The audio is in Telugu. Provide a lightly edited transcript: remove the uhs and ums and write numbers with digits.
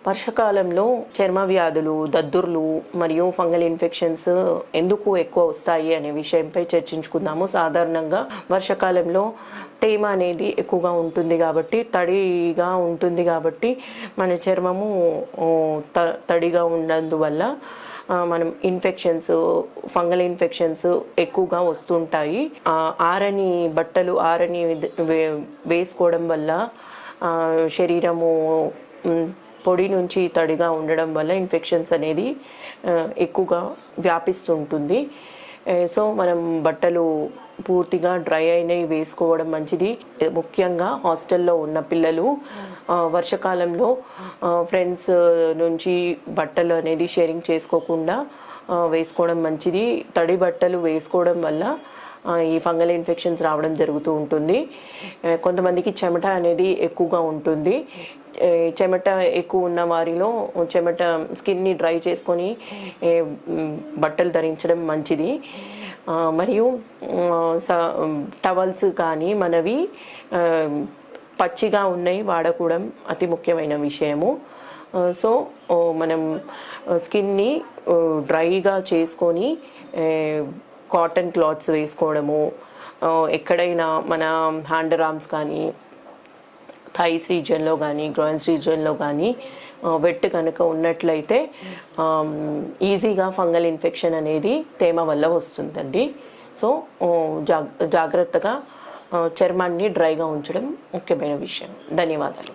వర్షకాలంలో చర్మ వ్యాధులు, దద్దుర్లు మరియు ఫంగల్ ఇన్ఫెక్షన్స్ ఎందుకు ఎక్కువ వస్తాయి అనే విషయంపై చర్చించుకుందాము. సాధారణంగా వర్షాకాలంలో తేమ అనేది ఎక్కువగా ఉంటుంది కాబట్టి, తడిగా ఉంటుంది కాబట్టి మన చర్మము తడిగా ఉన్నందువల్ల మనం ఫంగల్ ఇన్ఫెక్షన్స్ ఎక్కువగా వస్తుంటాయి. ఆరని బట్టలు వేసుకోవడం వల్ల శరీరము పొడి నుంచి తడిగా ఉండడం వల్ల ఇన్ఫెక్షన్స్ అనేది ఎక్కువగా వ్యాపిస్తుంటుంది. సో మనం బట్టలు పూర్తిగా డ్రై అయినవి వేసుకోవడం మంచిది. ముఖ్యంగా హాస్టల్లో ఉన్న పిల్లలు వర్షాకాలంలో ఫ్రెండ్స్ నుంచి బట్టలు అనేది షేరింగ్ చేసుకోకుండా వేసుకోవడం మంచిది. తడి బట్టలు వేసుకోవడం వల్ల ఈ ఫంగల్ ఇన్ఫెక్షన్స్ రావడం జరుగుతూ ఉంటుంది. కొంతమందికి చెమట అనేది ఎక్కువగా ఉంటుంది. చెమట ఎక్కువ ఉన్న వారిలో స్కిన్ని డ్రై చేసుకొని బట్టలు ధరించడం మంచిది. మరియు టవల్స్ కానీ మనవి పచ్చిగా ఉన్నవి వాడకూడడం అతి ముఖ్యమైన విషయము. సో మనం స్కిన్ని డ్రైగా చేసుకొని కాటన్ క్లాత్స్ వేసుకోవడము, ఎక్కడైనా మన హ్యాండ్ ఆర్మ్స్ కానీ, థైస్ రీజియన్లో కానీ, గ్రాయిన్స్ రీజియన్లో కానీ వెట్ కనుక ఉన్నట్లయితే ఈజీగా ఫంగల్ ఇన్ఫెక్షన్ అనేది తేమ వల్ల వస్తుందండి. సో జాగ్రత్తగా చర్మాన్ని డ్రైగా ఉంచడం ముఖ్యమైన విషయం. ధన్యవాదాలు.